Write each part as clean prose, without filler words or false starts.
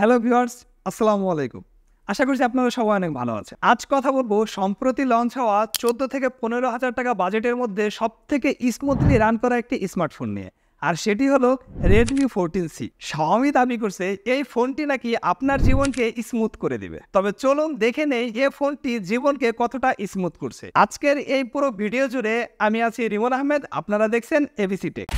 Hello viewers, আসসালামু আলাইকুম। আশা করছি আপনারা সবাই অনেক ভালো আছেন। আজ কথা বলবো সম্প্রতি লঞ্চ হওয়া 14 থেকে 15,000 টাকা বাজেটের মধ্যে সবথেকে স্মুথলি রান করা একটি স্মার্টফোন নিয়ে। আর সেটি হলো Redmi 14C। Xiaomi দাবি করছে এই ফোনটি নাকি আপনার জীবনকে স্মুথ করে দিবে। তবে চলুন দেখে নেই এই ফোনটি জীবনকে কতটা স্মুথ করছে। আজকের এই পুরো ভিডিও জুড়ে আমি আছি রিমন আহমেদ, আপনারা দেখছেন এবিসি টেক।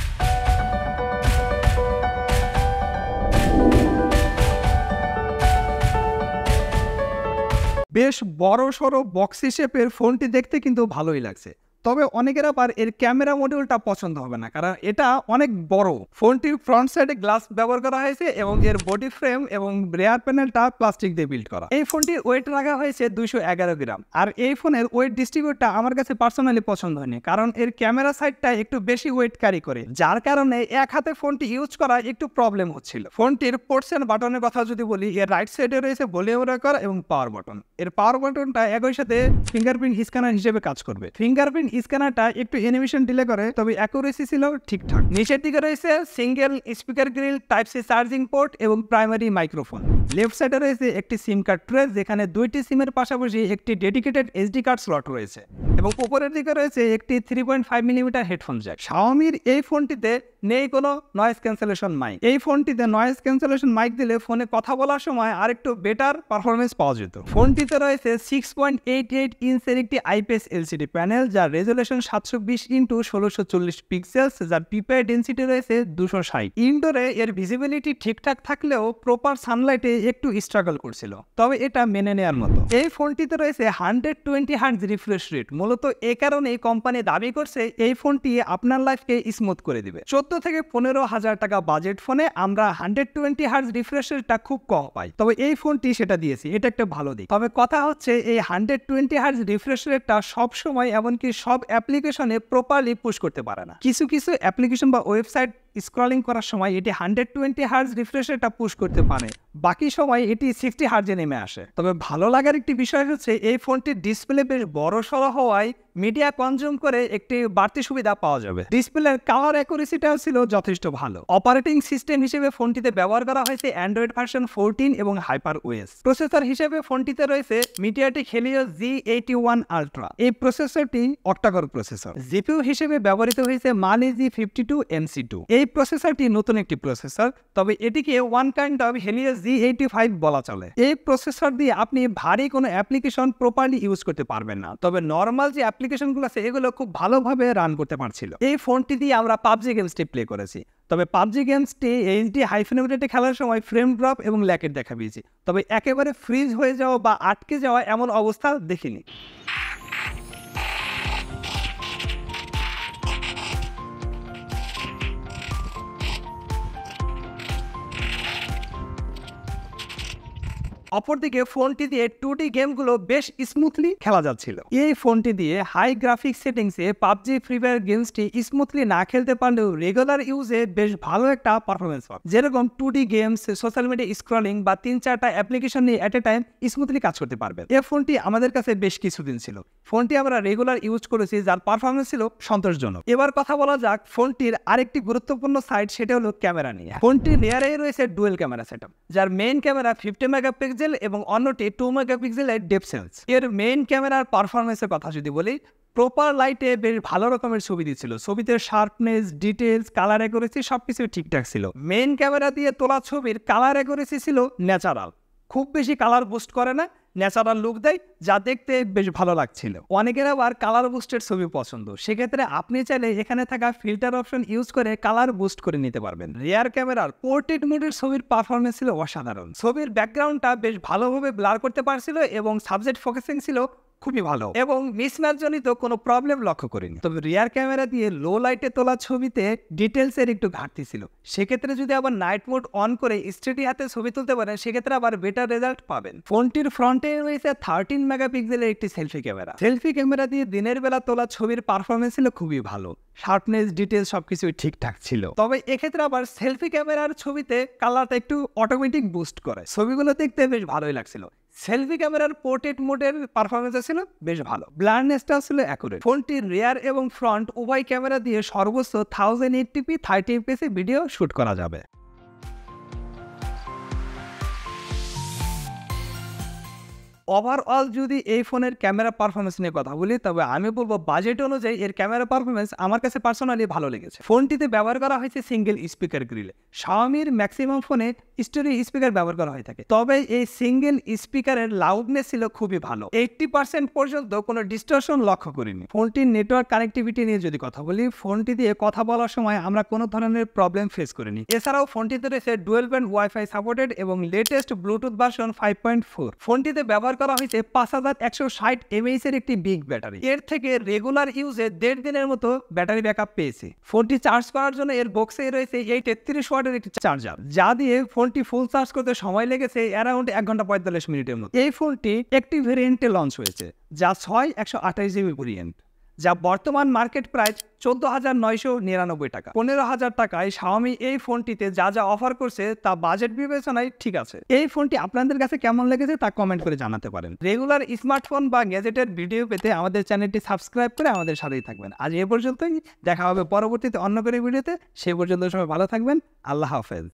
বেশ বড়সড় বক্স শেপের ফোনটি দেখতে কিন্তু ভালোই লাগছে, তবে অনেকের আবার এর ক্যামেরা মডিউলটা পছন্দ হবে না, কারণ এটা অনেক বড়। ফোনটির ফ্রন্ট সাইডে গ্লাস ব্যবহার করা হয়েছে এবং এর বডি ফ্রেম এবং রেয়ার প্যানেলটা প্লাস্টিক দিয়ে বিল্ড করা। এই ফোনটির ওয়েট রাখা হয়েছে 211 গ্রাম। আর এই ফোনের ওয়েট ডিস্ট্রিবিউটটা আমার কাছে পার্সোনালি পছন্দ হয়নি, কারণ এর ক্যামেরা সাইডটা একটু বেশি ওয়েট ক্যারি করে, যার কারণে এক হাতে ফোনটি ইউজ করা একটু প্রবলেম হচ্ছিল। ফোনটির পোর্টস এন্ড বাটনের কথা যদি বলি, এর রাইট সাইডে রয়েছে ভলিউম রেকর্ড এবং পাওয়ার বাটন। এর পাওয়ার বাটনটা একই সাথে ফিঙ্গারপ্রিন্ট স্ক্যানার হিসেবে কাজ করবে। ফিঙ্গারপ্রিন্ট স্ক্যানারটা একটু অ্যানিমেশন ডিলে করে, তবে অ্যাকুরেসি ছিল ঠিকঠাক। নিচের দিকে রয়েছে single speaker grill, type C charging port এবং প্রাইমারি মাইক্রোফোন। লেফট সাইডে রয়েছে একটি সিম কার্ড ট্রে, যেখানে দুইটি সিমের পাশাপাশি একটি ডেডিকেটেড এসডি কার্ড স্লট রয়েছে এবং উপরের দিকে রয়েছে একটি 3.5 মিলিমিটার হেডফোন জ্যাক। Xiaomiর এই ফোনটিতে নেই কোনো নয়েজ ক্যান্সেলেশন মাইক। এই ফোনটিতে নয়েজ ক্যান্সেলেশন মাইক দিলে ফোনে কথা বলার সময় আরেকটু বেটার পারফরমেন্স পাওয়া যেত। ফোনটিতে রয়েছে 6.88 ইঞ্চের একটি আইপিএস এলসিডি প্যানেল, যার রেজুলেশন 720x1640 পিক্সেলস, যার পিপিআই ডেনসিটি রয়েছে 260। ইনডোরে এর ভিজিবিলিটি ঠিকঠাক থাকলেও প্রপার সানলাইটে একটু স্ট্রাগল করছিল, তবে এটা মেনে নেওয়ার মতো। এই ফোনটিতে রয়েছে 120 হার্টজ রিফ্রেশ রেট। মূলত এ কারণেই কোম্পানি দাবি করছে এই ফোনটি আপনার লাইফকে স্মুথ করে দিবে। 14 থেকে 15,000 টাকা বাজেট ফোনে আমরা 120 হার্টজ রিফ্রেশ রেটটা খুব কম পাই, তবে এই ফোনটি সেটা দিয়েছে, এটা একটা ভালো দিক। তবে কথা হচ্ছে এই 120 হার্টজ রিফ্রেশ রেটটা সব সময় এমনকি সব অ্যাপ্লিকেশনে প্রপারলি পুশ করতে পারে না। কিছু কিছু অ্যাপ্লিকেশন বা ওয়েবসাইট স্ক্রলিং করার সময় এটি 120 হার্টজ রিফ্রেশ রেটটা পুশ করতে পারে, বাকি সময় এটি 60 হার্টজে নেমে আসে। তবে ভালো লাগার একটি বিষয় হচ্ছে এই ফোনটির ডিসপ্লে বেশ বড় সড়ো হওয়ায় মিডিয়া কনজিউম করে একটি বাড়তি সুবিধা পাওয়া যাবে। ডিসপ্লের কালার অ্যাকুরেসিটাও ছিল যথেষ্ট ভালো। অপারেটিং সিস্টেম হিসেবে ফোনটিতে ব্যবহার করা হয়েছে অ্যান্ড্রয়েড ভার্সন 14 এবং হাইপার ওএস। প্রসেসর হিসেবে ফোনটিতে রয়েছে মিডিয়াটেক হেলিও G81 আলট্রা। এই প্রসেসরটি অক্টাকোর প্রসেসর। জিপিইউ হিসেবে ব্যবহৃত হয়েছে Mali G52 MC2। এই প্রসেসরটি নতুন একটি প্রসেসর, তবে এটিকে one kind of Helio G85 বলা চলে। এই প্রসেসর দিয়ে আপনি ভারী কোনো অ্যাপ্লিকেশন প্রপারলি ইউজ করতে পারবেন না, তবে নর্মাল যে অ্যাপ্লিকেশনগুলো আছে এগুলো খুব ভালোভাবে রান করতে পারছিল। এই ফোনটি দিয়ে আমরা পাবজি গেমসটি প্লে করেছি, তবে পাবজি গেমসটি এইচডি হাই ফ্রেম রেটে খেলার সময় ফ্রেম ড্রপ এবং ল্যাকের দেখা পেয়েছি, তবে একেবারে ফ্রিজ হয়ে যাওয়া বা আটকে যাওয়া এমন অবস্থা দেখিনি। অপরদিকে ফোনটি দিয়ে 2D গেমগুলো বেশ স্মুথলি খেলা যাচ্ছিল। এই ফোনটি দিয়ে হাই গ্রাফিক সেটিংসে পাবজি ফ্রি ফায়ার গেমসটি স্মুথলি না খেলতে পারলেও রেগুলার ইউজে বেশ ভালো একটা পারফরমেন্স পাবে। যেরকম 2D games, social media scrolling বা 3-4টা অ্যাপ্লিকেশন নিয়ে এট এ টাইম স্মুথলি কাজ করতে পারবে। এই ফোনটি আমাদের কাছে বেশ কিছুদিন ছিল। ফোনটি আমরা রেগুলার ইউজ করেছি, যার পারফরমেন্স ছিল সন্তোষজনক। এবার কথা বলা যাক ফোনটির আরেকটি গুরুত্বপূর্ণ সাইড, সেটা হলো ক্যামেরা নিয়ে। ফোনটির রেয়ারে রয়েছে ডুয়েল ক্যামেরা সেটআপ, যার মেইন ক্যামেরা 50 মেগাপিক্সেল এবং অন্যটি 2 মেগাপিক্সেলের ডেপথ সেন্স। এর মেইন ক্যামেরার পারফরমেন্সের কথা যদি বলি, প্রপার লাইটে বেশ ভালো রকমের ছবি দিচ্ছিল। ছবিতে শার্পনেস, ডিটেলস, কালার অ্যাকুরেসি সবকিছু ঠিকঠাক ছিল। মেইন ক্যামেরা দিয়ে তোলা ছবির কালার অ্যাকুরেসি ছিল ন্যাচারাল, খুব বেশি কালার বুস্ট করে না, ন্যাচারাল লুক দেয়, যা দেখতে বেশ ভালো লাগছিল। অনেকের আবার কালার বুস্টের ছবি পছন্দ, সেক্ষেত্রে আপনি চাইলে এখানে থাকা ফিল্টার অপশন ইউজ করে কালার বুস্ট করে নিতে পারবেন। রিয়ার ক্যামেরার পোর্ট্রেট মোডের ছবির পারফরমেন্স ছিল অসাধারণ। ছবির ব্যাকগ্রাউন্ডটা বেশ ভালোভাবে ব্লার করতে পারছিল এবং সাবজেক্ট ফোকাসিং ছিল খুবই ভালো এবং মিসম্যাচ জনিত কোনো প্রবলেম লক্ষ্য করিনি। তবে রিয়ার ক্যামেরা দিয়ে লো লাইটে তোলা ছবিতে ডিটেলসের একটু ঘাটতি ছিল। সেক্ষেত্রে যদি আবার নাইট মোড অন করে স্টেডি হাতে ছবি তুলতে পারেন, সেক্ষেত্রে আবার বেটার রেজাল্ট পাবেন। ফোনটির ফ্রন্টে রয়েছে 13 মেগাপিক্সেলের একটি সেলফি ক্যামেরা। সেলফি ক্যামেরা দিয়ে দিনের বেলা তোলা ছবির পারফরমেন্স ছিল খুবই ভালো। শার্পনেস, ডিটেলস সবকিছুই ঠিকঠাক ছিল। তবে এক্ষেত্রে আবার সেলফি ক্যামেরার ছবিতে কালারটা একটু অটোমেটিক বুস্ট করে, ছবিগুলো দেখতে বেশ ভালোই লাগছিল। সেলফি ক্যামেরার পোর্ট্রেট মোডের পারফরমেন্স ছিল বেশ ভালো, ব্লারনেসটা ছিল অ্যাকুরেট। ফোনটির রিয়ার এবং ফ্রন্ট উভয় ক্যামেরা দিয়ে সর্বোচ্চ 1080p 30 fps ভিডিও শুট করা যাবে। ওভারঅল যদি এই ফোনের ক্যামেরা পারফরমেন্স নিয়ে কথা বলি, তবে আমি বলবো বাজেট অনুযায়ী এর ক্যামেরা পারফরমেন্স আমার কাছে পার্সোনালি ভালো লেগেছে। ফোনটিতে ব্যবহার করা হয়েছে সিঙ্গেল স্পিকার গ্রিলে। শাওমির ম্যাক্সিমাম ফোনে স্টোরি স্পিকার ব্যবহার করা হয়ে থাকে, তবে এই সিঙ্গেল স্পিকারের লাউডনেস ছিল খুবই ভালো। 80% পর্যন্ত কোনো ডিস্টরশন লক্ষ্য করিনি। ফোনটির নেটওয়ার্ক কানেক্টিভিটি নিয়ে যদি কথা বলি, ফোনটি দিয়ে কথা বলার সময় আমরা কোনো ধরনের প্রবলেম ফেস করিনি। এছাড়াও ফোনটিতে রয়েছে ডুয়েল ব্যান্ড ওয়াইফাই সাপোর্টেড এবং লেটেস্ট ব্লুটুথ ভার্সন 5.4। ফোনটিতে ব্যবহার করা হয়েছে 5160 mAh এর একটি বিগ ব্যাটারি। এর থেকে রেগুলার ইউজে 1.5 দিনের মতো ব্যাটারি ব্যাকআপ পেয়েছে। ফোনটি চার্জ করার জন্য এর বক্সে রয়েছে এই 33 ওয়াটের একটি চার্জার, যা দিয়ে ফোনটি ফুল চার্জ করতে সময় লেগেছে অ্যারাউন্ড 1 ঘন্টা 45 মিনিটের মতো। এই ফোনটি একটি ভেরিয়েন্টে লঞ্চ হয়েছে, যা 6128GB ভেরিয়েন্ট, যা বর্তমান মার্কেট প্রাইস 14,999 টাকা। 15,000 টাকায় শাওমি এই ফোনটিতে যা যা অফার করছে তা বাজেট বিবেচনায় ঠিক আছে। এই ফোনটি আপনাদের কাছে কেমন লেগেছে তা কমেন্ট করে জানাতে পারেন। রেগুলার স্মার্টফোন বা গ্যাজেটের ভিডিও পেতে আমাদের চ্যানেলটি সাবস্ক্রাইব করে আমাদের সাথেই থাকবেন। আজ এ পর্যন্তই, দেখা হবে পরবর্তীতে অন্য কোনো ভিডিওতে। সেই পর্যন্ত সবাই ভালো থাকবেন। আল্লাহ হাফেজ।